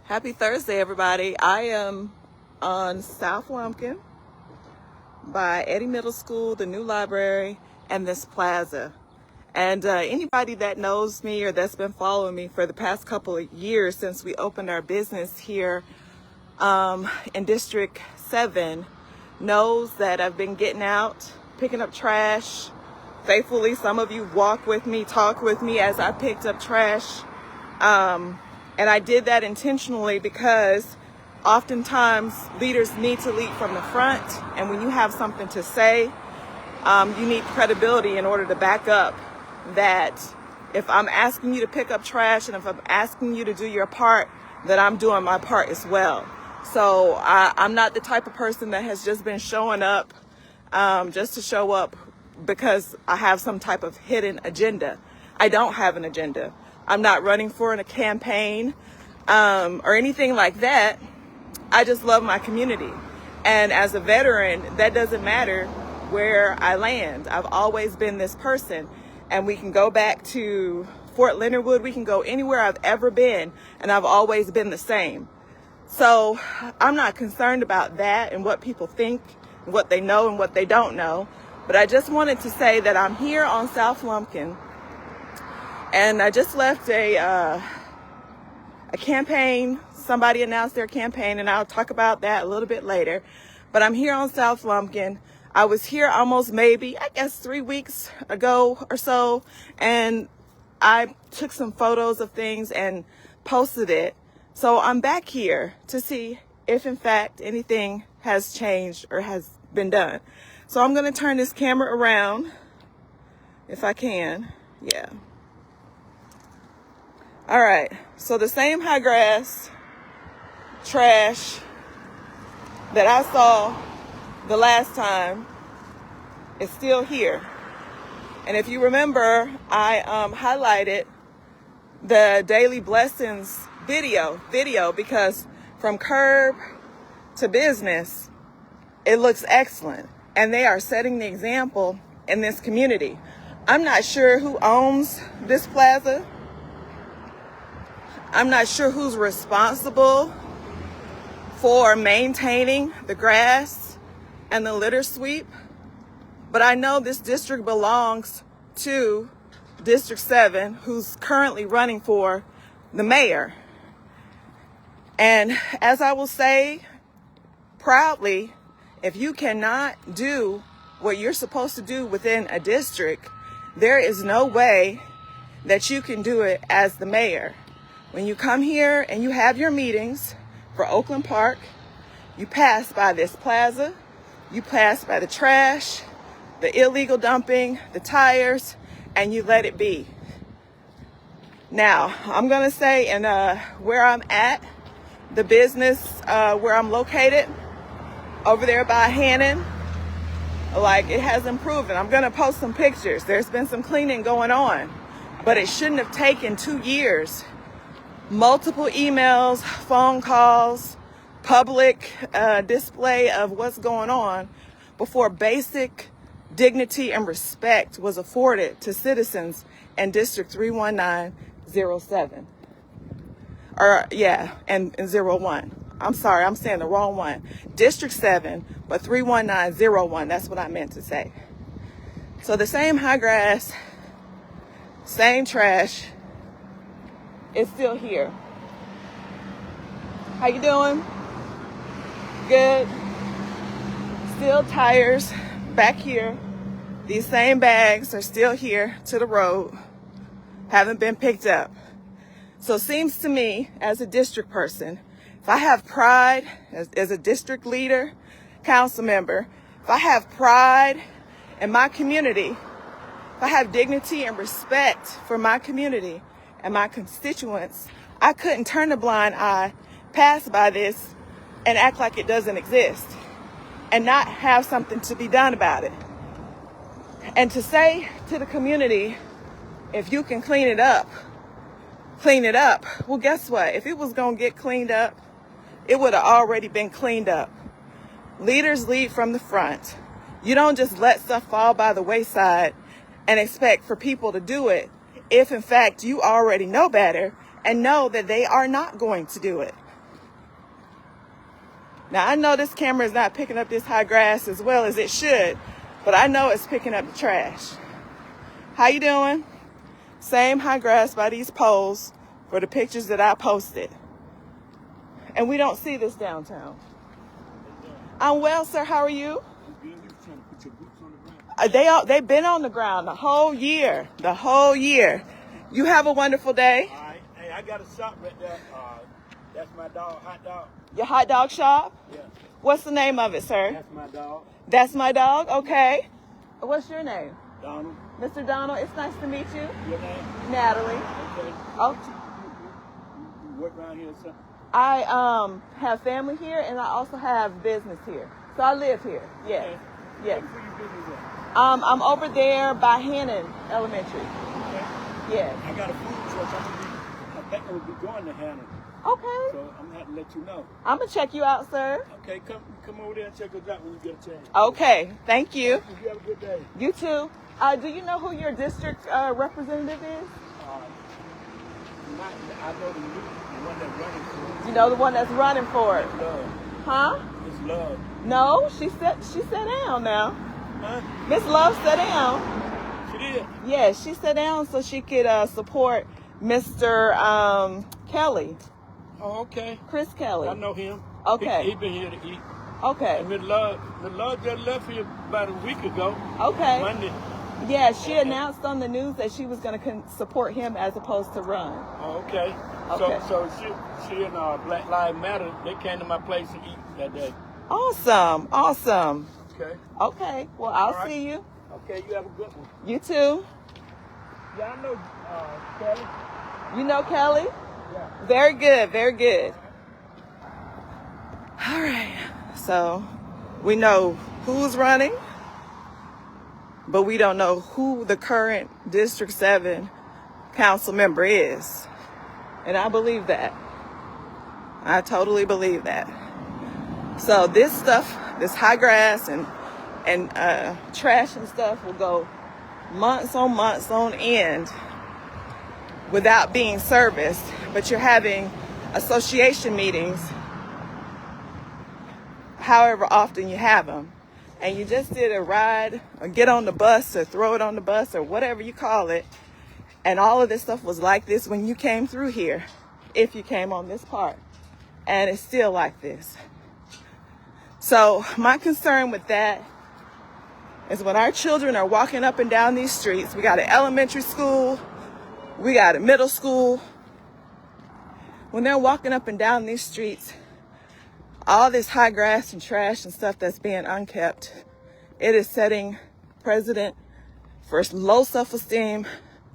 Happy Thursday, everybody. I am on South Lumpkin by Eddy Middle School, the new library, and this plaza. And anybody that knows me or that's been following me for the past couple of years since we opened our business here in District 7 knows that I've been getting out, picking up trash. Faithfully, some of you walk with me, talk with me as I picked up trash. And I did that intentionally because oftentimes leaders need to lead from the front. And when you have something to say, you need credibility in order to back up that if I'm asking you to pick up trash and if I'm asking you to do your part, that I'm doing my part as well. So I'm not the type of person that has just been showing up just to show up because I have some type of hidden agenda. I don't have an agenda. I'm not running for a campaign or anything like that. I just love my community. And as a veteran, that doesn't matter where I land. I've always been this person. And we can go back to Fort Leonard Wood. We can go anywhere I've ever been. And I've always been the same. So I'm not concerned about that and what people think, and what they know and what they don't know. But I just wanted to say that I'm here on South Lumpkin. And I just left a campaign. Somebody announced their campaign, and I'll talk about that a little bit later. But I'm here on South Lumpkin. I was here almost maybe, 3 weeks ago or so, and I took some photos of things and posted it. So I'm back here to see if, in fact, anything has changed or has been done. So I'm going to turn this camera around, if I can. Yeah. All right, so the same high grass trash that I saw the last time is still here. And if you remember, I highlighted the Daily Blessings video because from curb to business, it looks excellent. And they are setting the example in this community. I'm not sure who owns this plaza. I'm not sure who's responsible for maintaining the grass and the litter sweep, but I know this district belongs to District 7, who's currently running for the mayor. And as I will say proudly, if you cannot do what you're supposed to do within a district, there is no way that you can do it as the mayor. When you come here and you have your meetings for Oakland Park, you pass by this plaza, you pass by the trash, the illegal dumping, the tires, and you let it be. Now, I'm going to say, and where I'm at, the business where I'm located, over there by Hannon, like it has improved. And I'm going to post some pictures. There's been some cleaning going on, but it shouldn't have taken 2 years. Multiple emails, phone calls, public display of what's going on before basic dignity and respect was afforded to citizens in District 31907. And 01. I'm sorry, I'm saying the wrong one. District 7, but 31901, that's what I meant to say. So the same high grass, same trash, it's still here. How you doing? Good. Still tires back here. These same bags are still here to the road. Haven't been picked up. So it seems to me, as a district person, if I have pride as a district leader, council member, if I have pride in my community, if I have dignity and respect for my community and my constituents, I couldn't turn a blind eye, pass by this, and act like it doesn't exist, and not have something to be done about it. And to say to the community, if you can clean it up. Well, guess what? If it was going to get cleaned up, it would have already been cleaned up. Leaders lead from the front. You don't just let stuff fall by the wayside and expect for people to do it if, in fact, you already know better and know that they are not going to do it. Now, I know this camera is not picking up this high grass as well as it should, but I know it's picking up the trash. How you doing? Same high grass by these poles for the pictures that I posted. And we don't see this downtown. I'm well, sir. How are you? They've been on the ground the whole year. The whole year. You have a wonderful day. All right. Hey, I got a shop right there. That's my dog, Hot Dog. Your hot dog shop? Yeah. What's the name of it, sir? That's my dog. That's my dog? Okay. What's your name? Donald. Mr. Donald, it's nice to meet you. Your name? Natalie. Okay. Oh. You work around here or something? I have family here and I also have business here. So I live here. Yes. Okay. Yes. Where your business at? I'm over there by Hannon Elementary. Okay. Yes. I got a food truck. I think I will be going to Hannah. Okay. So I'm gonna have to let you know. I'm gonna check you out, sir. Okay, come over there and check us out when you get a chance. Okay. Thank you. You have a good day. You too. Do you know who your district representative is? I know the one that's running for it. You know the one that's running for it? It's Love. Huh? It's Love. No, she sat down now. Huh? Miss Love sat down. She did? Yes, she sat down so she could support Mr. Kelly. Oh, okay. Chris Kelly. I know him. Okay. He been here to eat. Okay. And Miss Love just left here about a week ago. Okay. Monday. Yeah, she announced on the news that she was going to support him as opposed to run. Oh, okay. Okay. So she and Black Lives Matter, they came to my place to eat that day. Awesome. Awesome. Okay. Okay. Well, I'll All right. see you. Okay, you have a good one. You too. Yeah, I know Kelly. You know Kelly? Yeah. Very good. Very good. All right. So we know who's running, but we don't know who the current District 7 council member is. And I believe that. I totally believe that. So this stuff, this high grass and trash and stuff will go months on end without being serviced, but you're having association meetings however often you have them, and you just did a ride or get on the bus or throw it on the bus or whatever you call it, and all of this stuff was like this when you came through here, if you came on this part, and it's still like this. So my concern with that is when our children are walking up and down these streets, we got an elementary school, we got a middle school, when they're walking up and down these streets, all this high grass and trash and stuff that's being unkept, it is setting precedent for low self-esteem,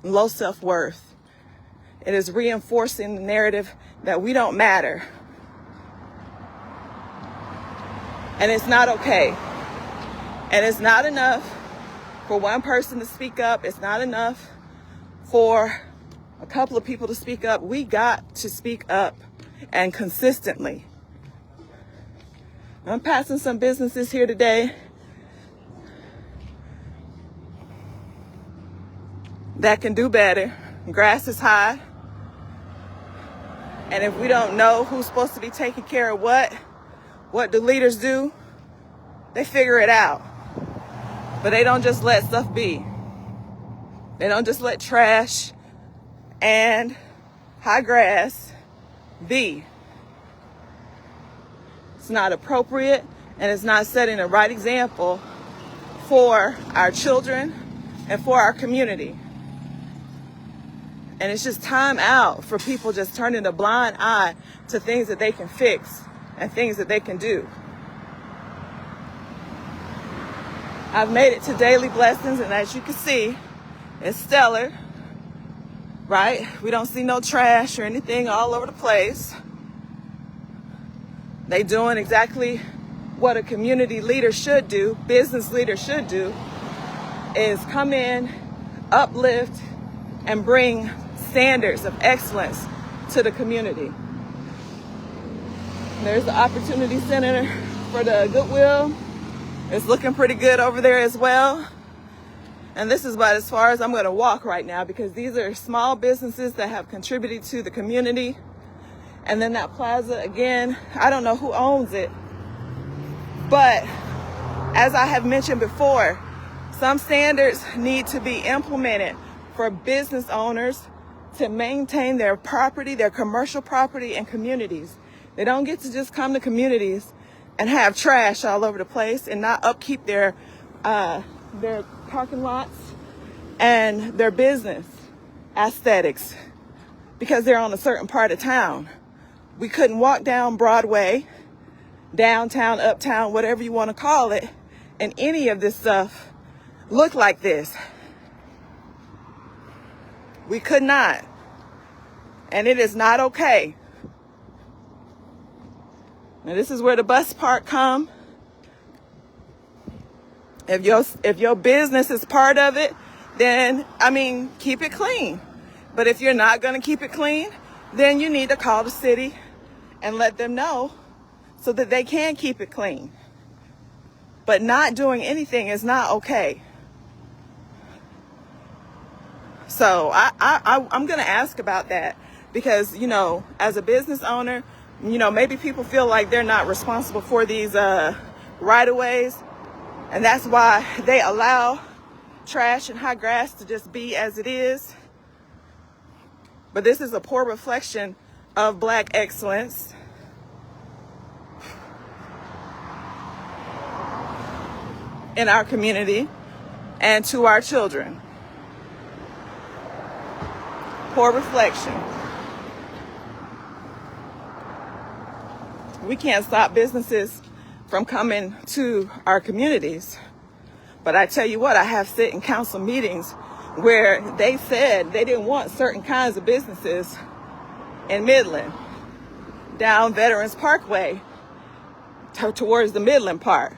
low self-worth. It is reinforcing the narrative that we don't matter. And it's not okay. And it's not enough for one person to speak up. It's not enough for a couple of people to speak up. We got to speak up, and consistently. I'm passing some businesses here today that can do better. Grass is high. And if we don't know who's supposed to be taking care of what do leaders do? They figure it out. But they don't just let stuff be. They don't just let trash and high grass be. It's not appropriate, and it's not setting the right example for our children and for our community. And it's just time out for people just turning a blind eye to things that they can fix and things that they can do. I've made it to Daily Blessings, and as you can see, it's stellar, right? We don't see no trash or anything all over the place. They doing exactly what a community leader should do, business leader should do, is come in, uplift, and bring standards of excellence to the community. There's the Opportunity Center for the Goodwill. It's looking pretty good over there as well. And this is about as far as I'm going to walk right now, because these are small businesses that have contributed to the community. And then that plaza, again, I don't know who owns it, But as I have mentioned before, some standards need to be implemented for business owners to maintain their property, their commercial property and communities. They don't get to just come to communities and have trash all over the place and not upkeep their parking lots and their business aesthetics because they're on a certain part of town. We couldn't walk down Broadway, downtown, uptown, whatever you want to call it, and any of this stuff look like this. We could not. And it is not okay. Now this is where the bus park come. If your business is part of it, then, keep it clean. But if you're not going to keep it clean, then you need to call the city and let them know so that they can keep it clean. But not doing anything is not okay. So I'm going to ask about that because, as a business owner, maybe people feel like they're not responsible for these right-of-ways. And that's why they allow trash and high grass to just be as it is. But this is a poor reflection of Black excellence. In our community and to our children. Poor reflection. We can't stop businesses from coming to our communities. But I tell you what, I have sit in council meetings where they said they didn't want certain kinds of businesses in Midland, down Veterans Parkway towards the Midland part.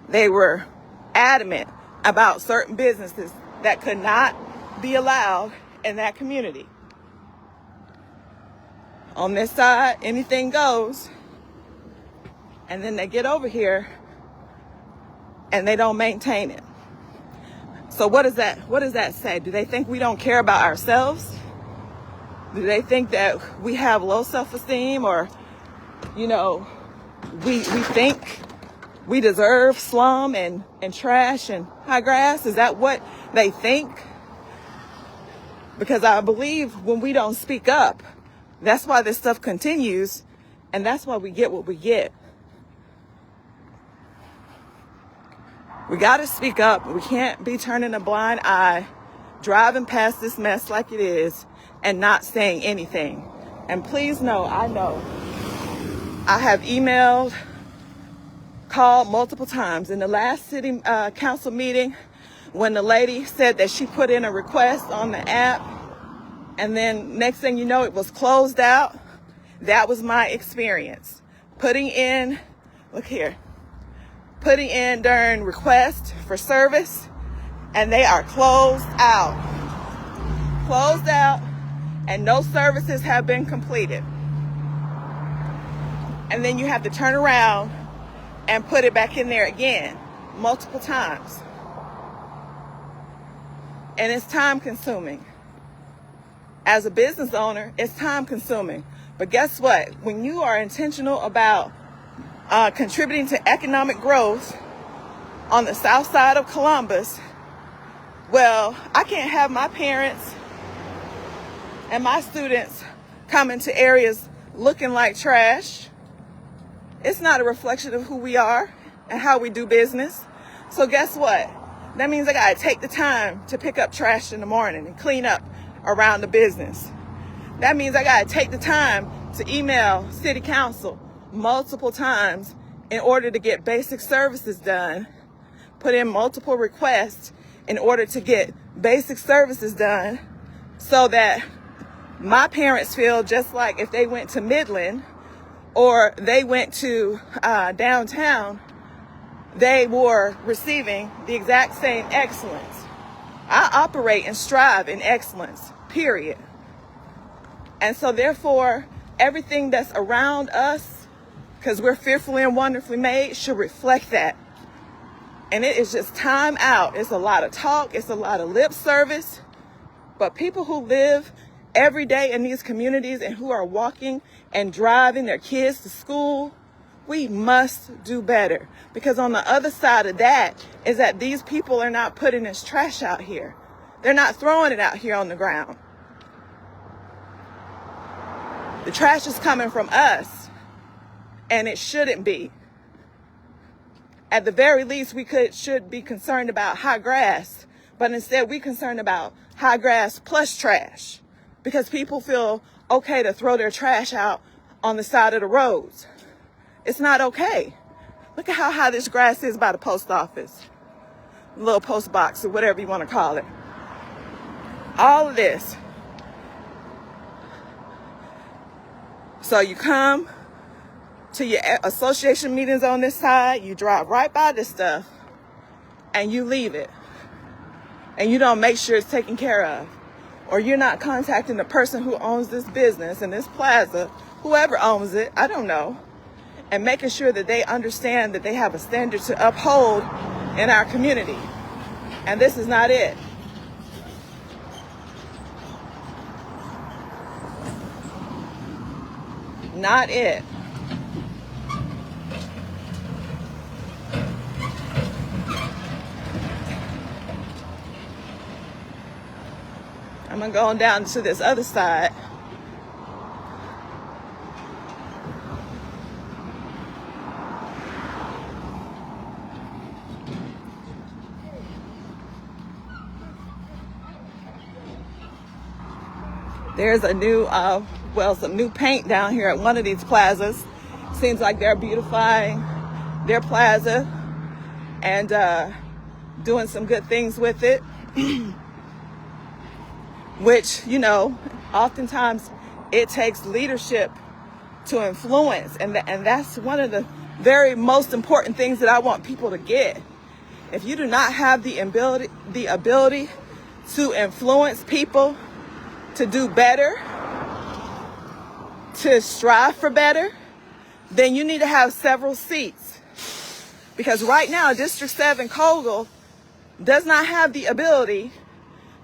They were adamant about certain businesses that could not be allowed in that community. On this side, anything goes. And then they get over here and they don't maintain it. So what does that say? Do they think we don't care about ourselves? Do they think that we have low self-esteem, or, we think we deserve slum and trash and high grass? Is that what they think? Because I believe when we don't speak up, that's why this stuff continues, and that's why we get what we get. We got to speak up. We can't be turning a blind eye, driving past this mess like it is, and not saying anything. And please know, I have emailed, called multiple times. In the last city council meeting, when the lady said that she put in a request on the app, and then next thing you know, it was closed out. That was my experience. Putting in during request for service, and they are closed out, and no services have been completed. And then you have to turn around and put it back in there again, multiple times. And it's time consuming. As a business owner, it's time consuming. But guess what? When you are intentional about contributing to economic growth on the south side of Columbus, well, I can't have my parents and my students coming to areas looking like trash. It's not a reflection of who we are and how we do business. So guess what? That means I gotta take the time to pick up trash in the morning and clean up around the business. That means I gotta take the time to email city council multiple times in order to get basic services done, put in multiple requests in order to get basic services done, so that my parents feel just like if they went to Midland or they went to downtown, they were receiving the exact same excellence. I operate and strive in excellence, period. And so therefore, everything that's around us, because we're fearfully and wonderfully made, should reflect that. And it is just time out. It's a lot of talk. It's a lot of lip service. But people who live every day in these communities and who are walking and driving their kids to school, We must do better, because on the other side of that is that these people are not putting this trash out here. They're not throwing it out here on the ground. The trash is coming from us, and it shouldn't be. At the very least, we should be concerned about high grass, but instead we're concerned about high grass plus trash, because people feel okay to throw their trash out on the side of the roads. It's not okay. Look at how high this grass is by the post office, little post box, or whatever you want to call it. All of this. So you come to your association meetings on this side, you drive right by this stuff, and you leave it. And you don't make sure it's taken care of. Or you're not contacting the person who owns this business and this plaza, whoever owns it, I don't know, and making sure that they understand that they have a standard to uphold in our community. And this is not it. Not it. I'm gonna go on down to this other side. There's a new, some new paint down here at one of these plazas. Seems like they're beautifying their plaza and doing some good things with it. Which, you know, oftentimes it takes leadership to influence. And that's one of the very most important things that I want people to get. If you do not have the ability to influence people to do better, to strive for better, then you need to have several seats. Because right now, District 7 Kogel does not have the ability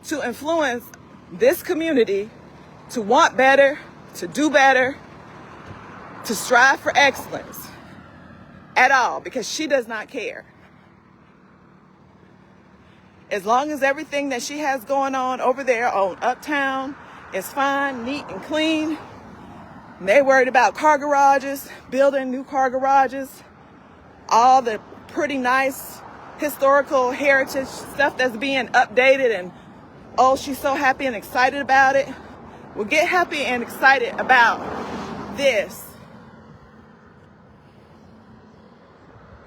to influence this community to want better, to do better, to strive for excellence at all, because she does not care. As long as everything that she has going on over there on Uptown is fine, neat, and clean, and they worried about car garages, building new car garages, all the pretty nice historical heritage stuff that's being updated, and oh, she's so happy and excited about it. Well, get happy and excited about this.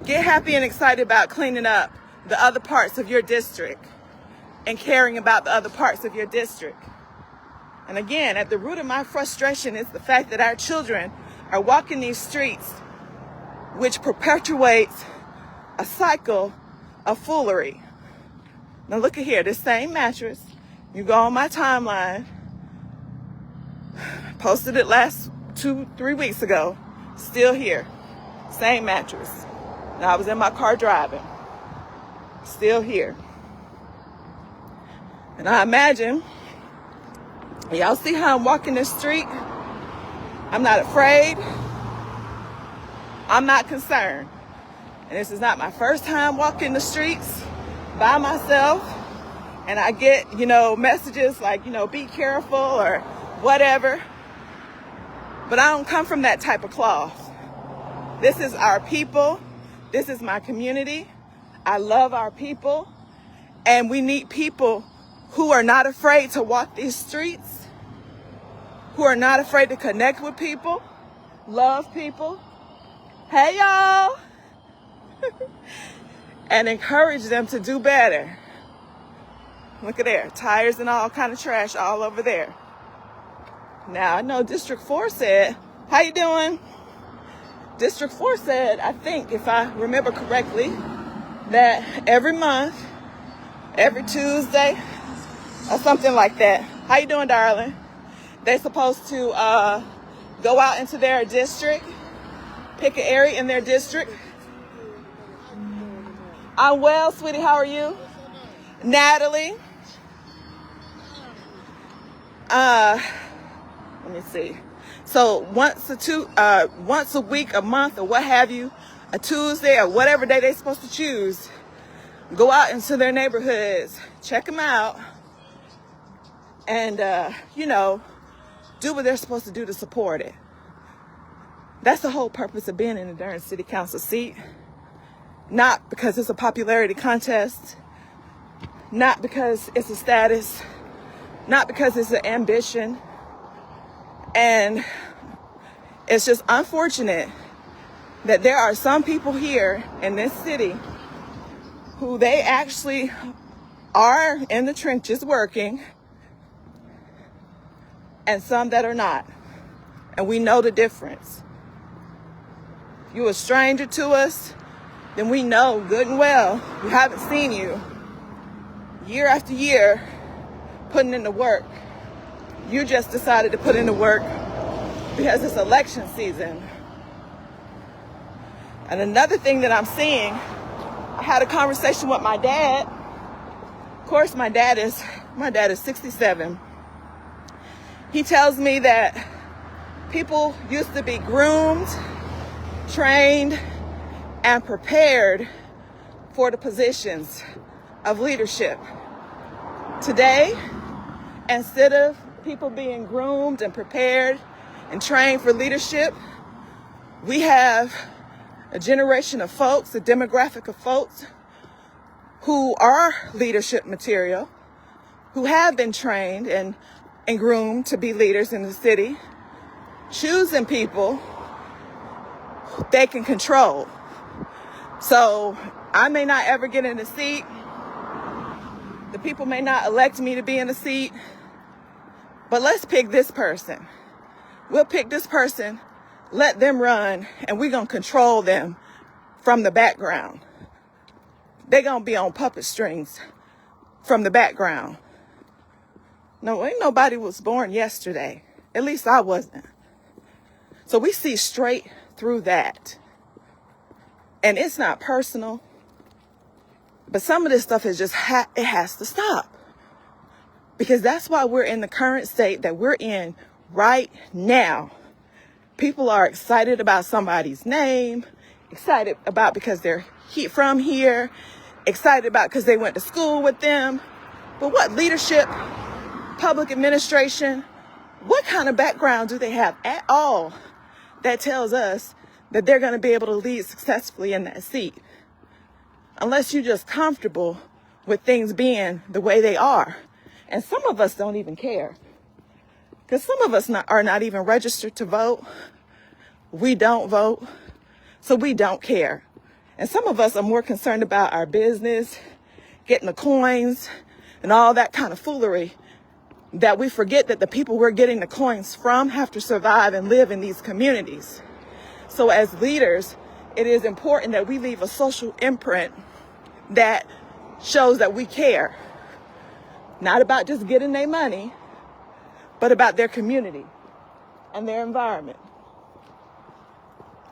Get happy and excited about cleaning up the other parts of your district and caring about the other parts of your district. And again, at the root of my frustration is the fact that our children are walking these streets, which perpetuates a cycle of foolery. Now look at here, this same mattress, you go on my timeline, posted it last 2-3 weeks ago, still here, same mattress. Now I was in my car driving, still here. And I imagine, y'all see how I'm walking this street? I'm not afraid. I'm not concerned. And this is not my first time walking the streets by myself. And I get, messages like, be careful or whatever. But I don't come from that type of cloth. This is our people. This is my community. I love our people. And we need people who are not afraid to walk these streets, who are not afraid to connect with people, love people. Hey, y'all. And encourage them to do better. Look at there, tires and all kind of trash all over there. Now, I know District 4 said, how you doing? District 4 said, I think, if I remember correctly, that every month, every Tuesday, or something like that. How you doing, darling? They're supposed to go out into their district, pick an area in their district. I'm well, sweetie. How are you? Natalie. Let me see. So once a week, a month, or what have you, a Tuesday or whatever day they're supposed to choose, go out into their neighborhoods, check them out, and, do what they're supposed to do to support it. That's the whole purpose of being in the darn city council seat. Not because it's a popularity contest, not because it's a status, not because it's an ambition. And it's just unfortunate that there are some people here in this city who they actually are in the trenches working, and some that are not. And we know the difference. If you're a stranger to us, then we know good and well we haven't seen you year after year putting in the work. You just decided to put in the work because it's election season. And another thing that I'm seeing, I had a conversation with my dad. Of course, my dad is 67. He tells me that people used to be groomed, trained, and prepared for the positions of leadership. Today, instead of people being groomed and prepared and trained for leadership, we have a generation of folks, a demographic of folks who are leadership material, who have been trained and groomed to be leaders in the city, choosing people they can control. So I may not ever get in a seat. The people may not elect me to be in a seat. But let's pick this person. We'll pick this person, let them run, and we're going to control them from the background. They're going to be on puppet strings from the background. No, ain't nobody was born yesterday. At least I wasn't. So we see straight through that. And it's not personal. But some of this stuff is just, it has to stop. Because that's why we're in the current state that we're in right now. People are excited about somebody's name, excited about because they're from here, excited about because they went to school with them. But what leadership, public administration, what kind of background do they have at all that tells us that they're going to be able to lead successfully in that seat? Unless you're just comfortable with things being the way they are. And some of us don't even care. Because some of us are not even registered to vote. We don't vote. So we don't care. And some of us are more concerned about our business, getting the coins, and all that kind of foolery, that we forget that the people we're getting the coins from have to survive and live in these communities. So as leaders, it is important that we leave a social imprint that shows that we care. Not about just getting their money, but about their community and their environment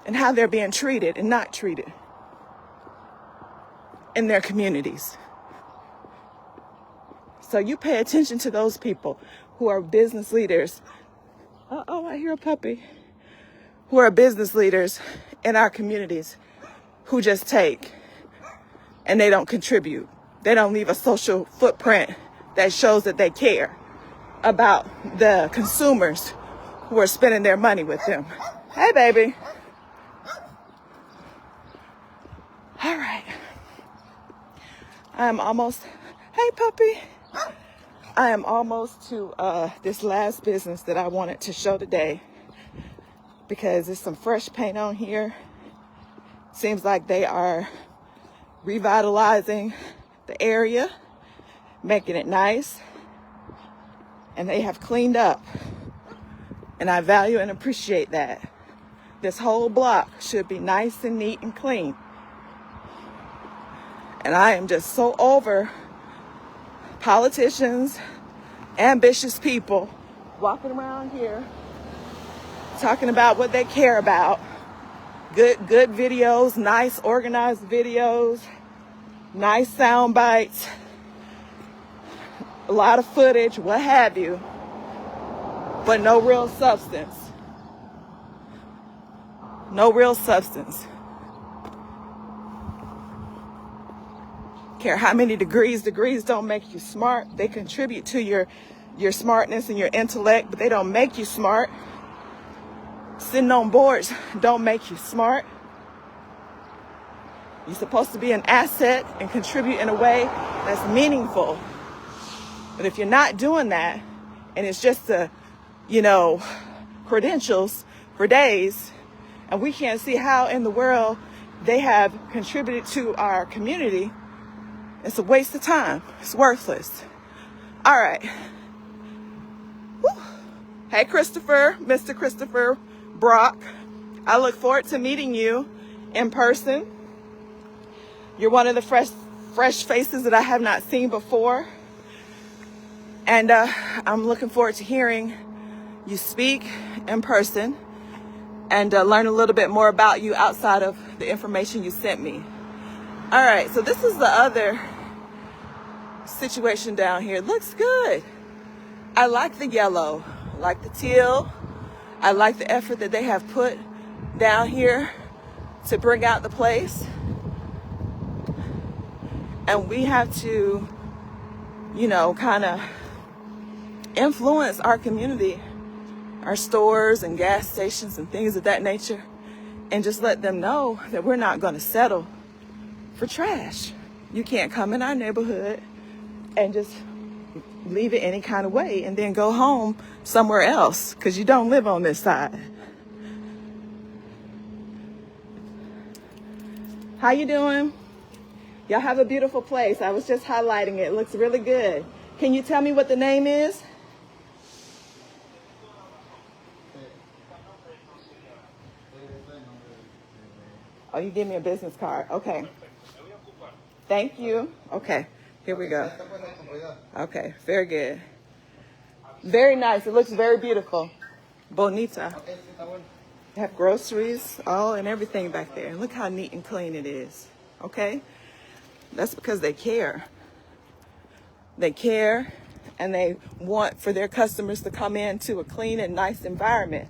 and how they're being treated and not treated in their communities. So you pay attention to those people who are business leaders. Uh-oh, I hear a puppy. Who are business leaders in our communities who just take and they don't contribute. They don't leave a social footprint that shows that they care about the consumers who are spending their money with them. Hey, baby. All right. I'm almost, hey, puppy. I am almost to this last business that I wanted to show today because there's some fresh paint on here. Seems like they are revitalizing the area, making it nice, and they have cleaned up, and I value and appreciate that. This whole block should be nice and neat and clean, and I am just so over politicians, ambitious people walking around here talking about what they care about. Good videos, nice organized videos, nice sound bites, a lot of footage, what have you, but no real substance. No real substance. Care how many degrees don't make you smart. They contribute to your smartness and your intellect, but they don't make you smart. Sitting on boards don't make you smart. You're supposed to be an asset and contribute in a way that's meaningful. But if you're not doing that, and it's just credentials for days, and we can't see how in the world they have contributed to our community, it's a waste of time. It's worthless. All right. Woo. Hey, Christopher, Mr. Christopher Brock. I look forward to meeting you in person. You're one of the fresh faces that I have not seen before. And I'm looking forward to hearing you speak in person and learn a little bit more about you outside of the information you sent me. All right, so this is the other situation down here. It looks good. I like the yellow, I like the teal. I like the effort that they have put down here to bring out the place. And we have to, kind of influence our community, our stores and gas stations and things of that nature, and just let them know that we're not going to settle for trash. You can't come in our neighborhood and just leave it any kind of way and then go home somewhere else because you don't live on this side. How you doing? Y'all have a beautiful place. I was just highlighting it. It looks really good. Can you tell me what the name is? Oh, you gave me a business card. Okay. Thank you. Okay. Here we go. Okay. Very good. Very nice. It looks very beautiful. Bonita. They have groceries, all and everything back there. And look how neat and clean it is. Okay? That's because they care. They care, and they want for their customers to come into a clean and nice environment.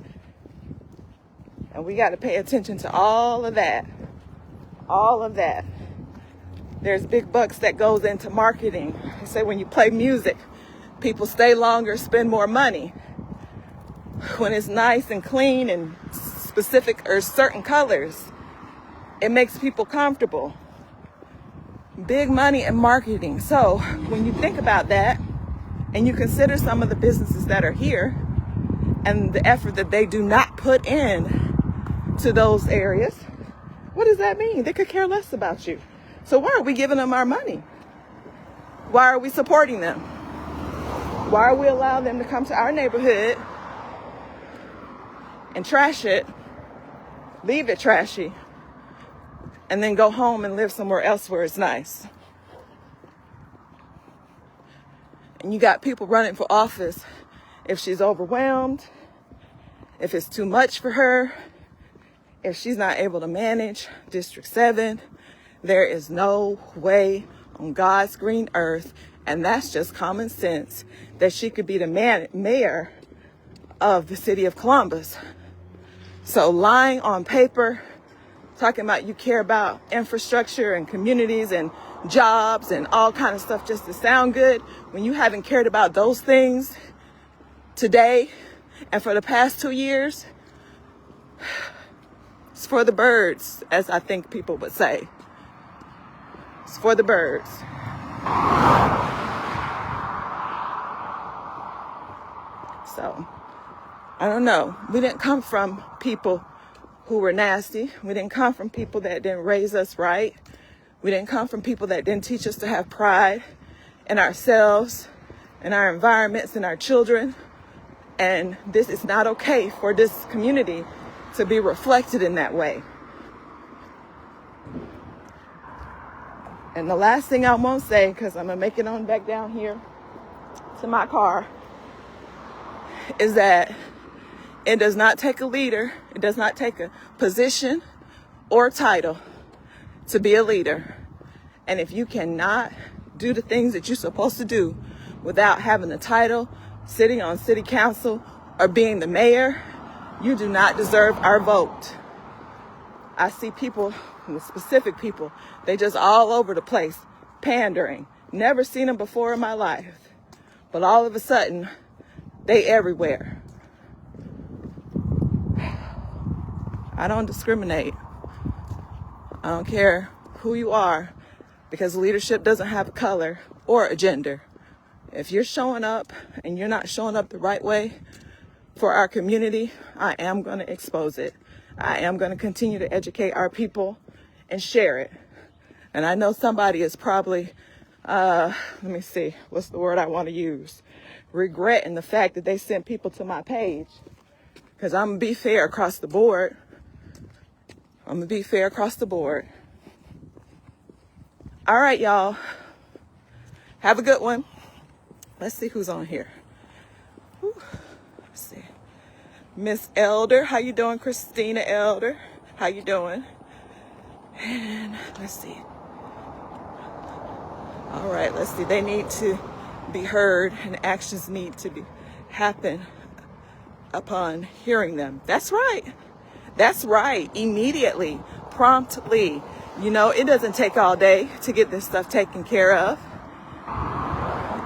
And we got to pay attention to all of that. All of that. There's big bucks that goes into marketing. They say when you play music, people stay longer, spend more money. When it's nice and clean and specific or certain colors, it makes people comfortable. Big money in marketing. So when you think about that and you consider some of the businesses that are here and the effort that they do not put in to those areas, what does that mean? They could care less about you. So why are we giving them our money? Why are we supporting them? Why are we allowing them to come to our neighborhood and trash it, leave it trashy, and then go home and live somewhere else where it's nice? And you got people running for office. If she's overwhelmed, if it's too much for her, if she's not able to manage District 7, there is no way on God's green earth, and that's just common sense, that she could be the mayor of the city of Columbus. So lying on paper, talking about you care about infrastructure and communities and jobs and all kind of stuff just to sound good, when you haven't cared about those things today and for the past 2 years, it's for the birds, as I think people would say. It's for the birds. So, I don't know. We didn't come from people who were nasty. We didn't come from people that didn't raise us right. We didn't come from people that didn't teach us to have pride in ourselves, in our environments, in our children. And this is not okay for this community to be reflected in that way. And the last thing I won't say, because I'm going to make it on back down here to my car, is that it does not take a leader, it does not take a position or title to be a leader. And if you cannot do the things that you're supposed to do without having a title, sitting on city council, or being the mayor, you do not deserve our vote. I see people, specific people, they just all over the place, pandering. Never seen them before in my life. But all of a sudden, they everywhere. I don't discriminate. I don't care who you are, because leadership doesn't have a color or a gender. If you're showing up and you're not showing up the right way for our community, I am going to expose it. I am going to continue to educate our people and share it. And I know somebody is probably, let me see, what's the word I want to use? Regretting the fact that they sent people to my page. Because I'm going to be fair across the board. I'm going to be fair across the board. All right, y'all. Have a good one. Let's see who's on here. Whew. Let's see. Miss Elder, how you doing? Christina Elder, how you doing? And let's see. All right, let's see. They need to be heard, and actions need to happen upon hearing them. That's right. That's right. Immediately, promptly. You know, it doesn't take all day to get this stuff taken care of.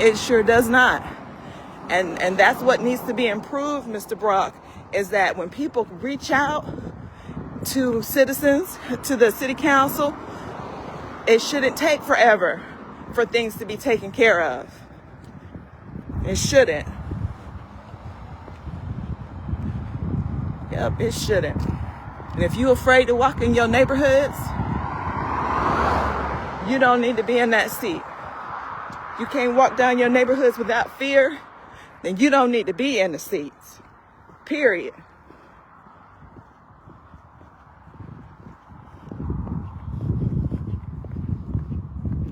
It sure does not. And that's what needs to be improved, Mr. Brock, is that when people reach out to citizens, to the city council, it shouldn't take forever for things to be taken care of. It shouldn't. Yep, it shouldn't. And if you're afraid to walk in your neighborhoods, you don't need to be in that seat. You can't walk down your neighborhoods without fear, then you don't need to be in the seats. Period.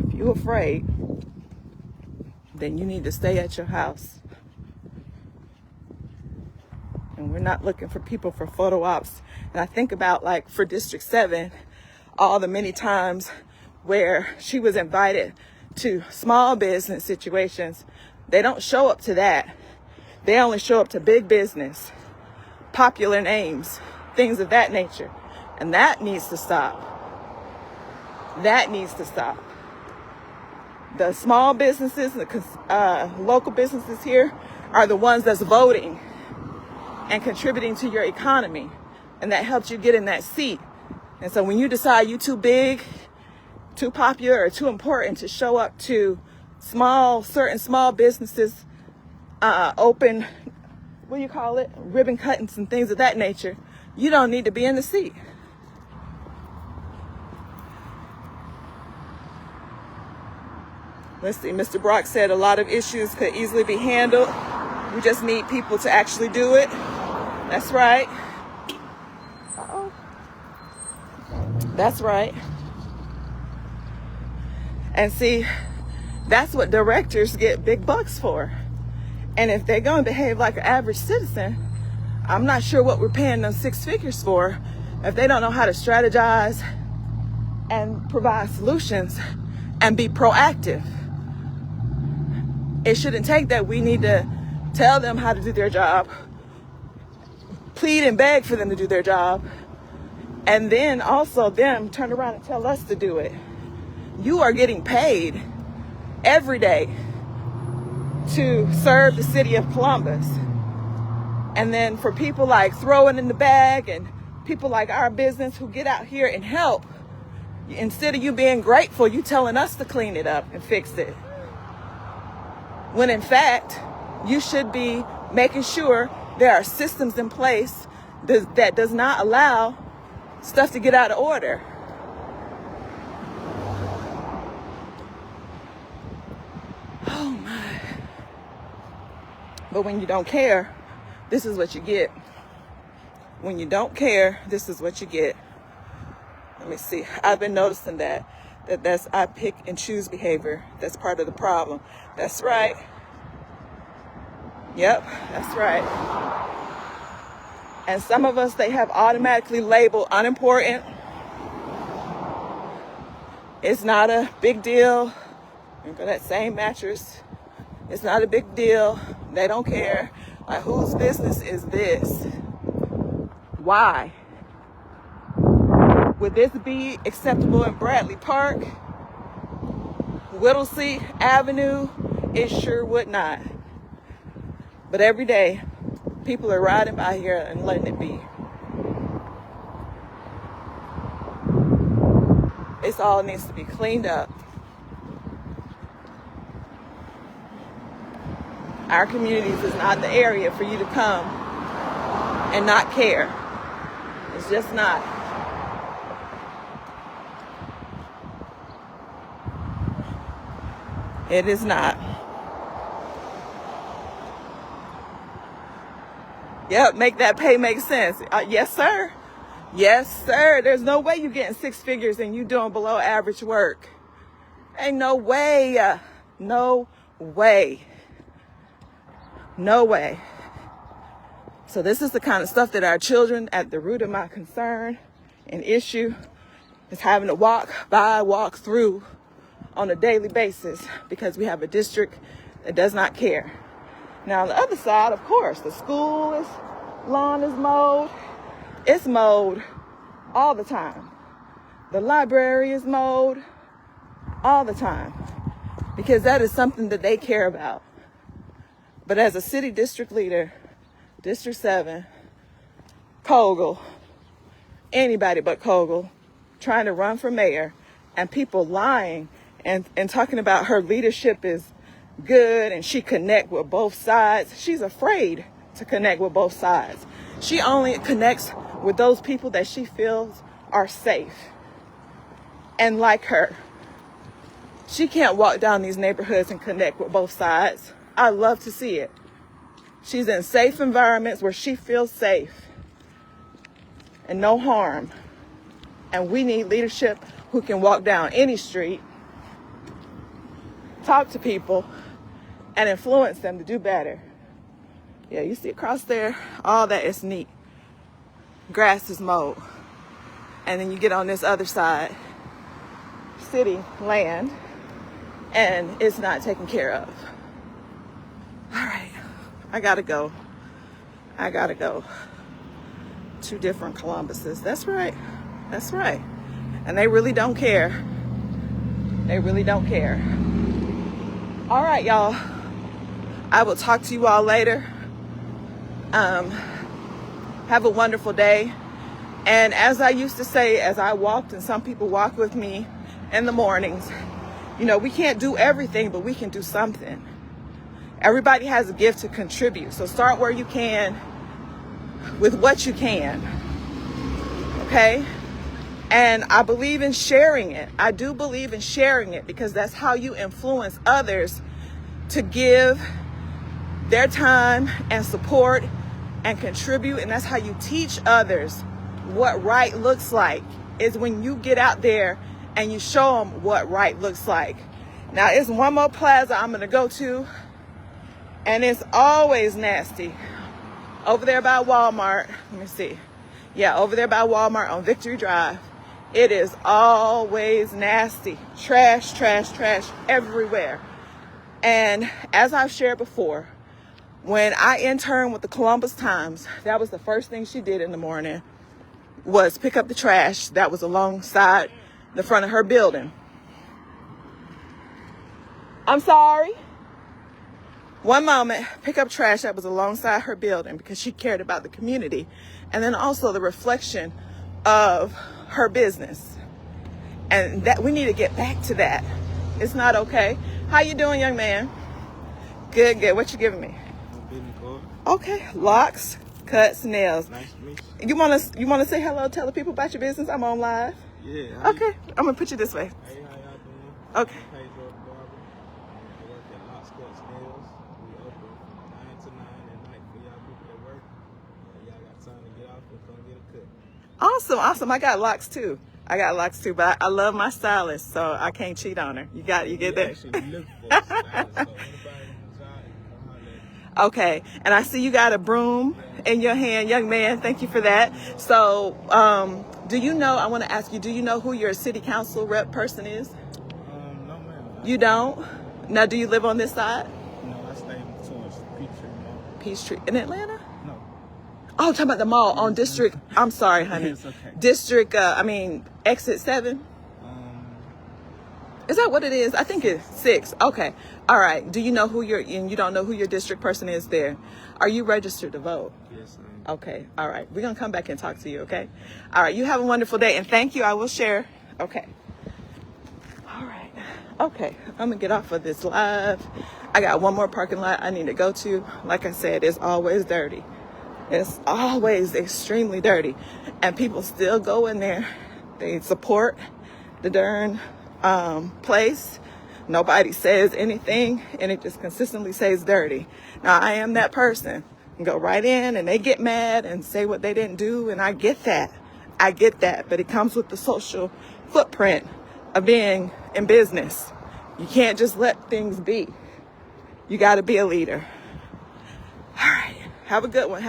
If you're afraid, then you need to stay at your house. And we're not looking for people for photo ops. And I think about, like, for District 7, all the many times where she was invited to small business situations. They don't show up to that. They only show up to big business, popular names, things of that nature. And that needs to stop. That needs to stop. The small businesses, the local businesses here are the ones that's voting and contributing to your economy. And that helps you get in that seat. And so when you decide you're too big, too popular, or too important to show up to certain small businesses, open, what do you call it? Ribbon cuttings and things of that nature, you don't need to be in the seat. Let's see, Mr. Brock said a lot of issues could easily be handled. We just need people to actually do it. That's right. Uh-oh. That's right. And see, that's what directors get big bucks for. And if they're going to behave like an average citizen, I'm not sure what we're paying them 6 figures for if they don't know how to strategize and provide solutions and be proactive. It shouldn't take that. We need to tell them how to do their job, plead and beg for them to do their job, and then also them turn around and tell us to do it. You are getting paid every day to serve the city of Columbus. And then for people like throwing in the bag and people like our business who get out here and help, instead of you being grateful, you telling us to clean it up and fix it. When in fact, you should be making sure there are systems in place that does not allow stuff to get out of order. Oh my. But when you don't care, this is what you get. When you don't care, this is what you get. Let me see. I've been noticing that's I pick and choose behavior. That's part of the problem. That's right. Yep, that's right. And some of us, they have automatically labeled unimportant. It's not a big deal. Remember that same mattress? It's not a big deal. They don't care. Like, whose business is this? Why? Would this be acceptable in Bradley Park, Whittlesey Avenue? It sure would not. But every day, people are riding by here and letting it be. This all needs to be cleaned up. Our communities is not the area for you to come and not care. It's just not. It is not. Yep, make that pay make sense. Yes, sir. Yes, sir. There's no way you're getting 6 figures and you doing below average work. Ain't no way. No way. No way. So this is the kind of stuff that our children, at the root of my concern and issue, is having to walk through on a daily basis because we have a district that does not care. Now on the other side, of course, the lawn is mowed. It's mowed all the time. The library is mowed all the time because that is something that they care about. But as a city district leader, District 7, Kogel, anybody but Kogel, trying to run for mayor, and people lying and talking about her leadership is good and she connect with both sides. She's afraid to connect with both sides. She only connects with those people that she feels are safe and like her. She can't walk down these neighborhoods and connect with both sides. I love to see it. She's in safe environments where she feels safe and no harm. And we need leadership who can walk down any street, talk to people, and influence them to do better. Yeah, you see across there, all that is neat. Grass is mowed. And then you get on this other side, city land, and it's not taken care of. All right, I gotta go. 2 different Columbuses. That's right. And they really don't care. All right, y'all. I will talk to you all later. Have a wonderful day. And as I used to say, as I walked, and some people walk with me in the mornings, we can't do everything, but we can do something. Everybody has a gift to contribute. So start where you can with what you can. Okay? And I believe in sharing it. I do believe in sharing it because that's how you influence others to give their time and support and contribute. And that's how you teach others what right looks like, is when you get out there and you show them what right looks like. Now, it's one more plaza I'm going to go to, and it's always nasty. Over there by Walmart. Let me see. Yeah, over there by Walmart on Victory Drive. It is always nasty. Trash everywhere. And as I've shared before, when I interned with the Columbus Times, that was the first thing she did in the morning, was pick up the trash that was alongside the front of her building. I'm sorry. One moment, pick up trash that was alongside her building because she cared about the community. And then also the reflection of her business. And that we need to get back to that. It's not okay. How you doing, young man? Good. What you giving me? Okay, locks, cuts, nails. Nice to meet you. You wanna say hello, tell the people about your business? I'm on live. Yeah. Okay, I'm gonna put you this way. Hey, how y'all doing? Okay. Pedro Barber. I work at Locks, Cuts, Nails. We open from 9 to 9 at night for y'all people at work. Y'all got time to get off and come get a cut. Awesome. I got locks too, but I love my stylist, so I can't cheat on her. You get that? Actually look for a stylist, so anybody on the job, you can come holler at me. Okay, and I see you got a broom in your hand, young man. Thank you for that. So, do you know, I want to ask you, do you know who your city council rep person is? No, ma'am. You don't? Now, do you live on this side? No, I stay towards Peachtree. Peachtree. In Atlanta? No. Oh, talking about the mall on District. I'm sorry, honey. It's okay. District. Exit 7. Is that what it is? I think it's 6. Okay. All right. Do you know who and you don't know who your district person is there? Are you registered to vote? Yes, I am. Okay. All right. We're going to come back and talk to you. Okay. All right. You have a wonderful day. And thank you. I will share. Okay. All right. Okay. I'm going to get off of this live. I got one more parking lot I need to go to. Like I said, it's always dirty. It's always extremely dirty. And people still go in there. They support the darn place. Nobody says anything, and it just consistently says dirty. Now, I am that person. Go right in, and they get mad and say what they didn't do, and I get that. But it comes with the social footprint of being in business. You can't just let things be. You got to be a leader. All right. Have a good one.